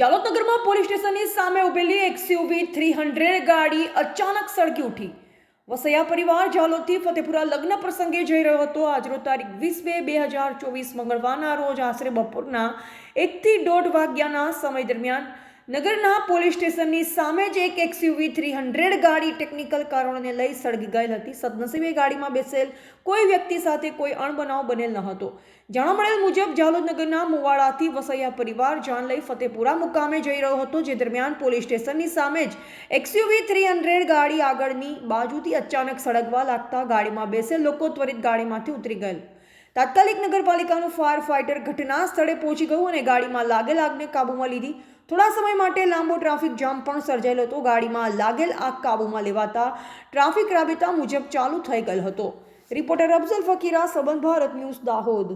જાલોદ નગરમાં પોલીસ સ્ટેશનની સામે ઉભેલી એક્સયુવી 300 ગાડી અચાનક સળગી ઉઠી. વસૈયા પરિવાર જાલોદથી ફતેપુરા લગ્ન પ્રસંગે જઈ રહ્યો હતો. આજરોજ તારીખ 20/2/2024 મંગળવારના રોજ આશરે બપોરના 1 થી 1:30 વાગ્યાના સમય દરમિયાન નગરના પોલીસ સ્ટેશનની સામે જ એક એક્સયુવી 300 ગાડી ટેકનિકલ કારણોને લઈ સળગી ગયેલ હતી. સદનસીબે ગાડીમાં બેસેલ કોઈ વ્યક્તિ સાથે કોઈ અણબનાવ બનેલ ન હતો. જાણવા મળેલ મુજબ જાલોદ નગરના મુવાડાથી વસૈયા પરિવાર જાન લઈ ફતેપુરા મુકામે જઈ રહ્યો હતો. જે દરમિયાન પોલીસ સ્ટેશનની સામે જ એક્સયુવી 300 ગાડી આગળની બાજુથી અચાનક સળગવા લાગતા ગાડીમાં બેસેલ લોકો ત્વરિત ગાડીમાંથી ઉતરી ગયેલ. તાત્કાલિક નગરપાલિકાનું ફાયર ફાઇટર ઘટના સ્થળે પહોંચી ગયું અને ગાડીમાં લાગેલ આગને કાબૂમાં લીધી. થોડા સમય માટે લાંબો ટ્રાફિક જામ પણ સર્જાયેલો હતો. ગાડીમાં લાગેલ આગ કાબૂમાં લેવાતા ટ્રાફિક રાબેતા મુજબ ચાલુ થઈ ગયેલ હતો. રિપોર્ટર અફઝલ ફકીરા, સંબંધ ભારત ન્યૂઝ, દાહોદ.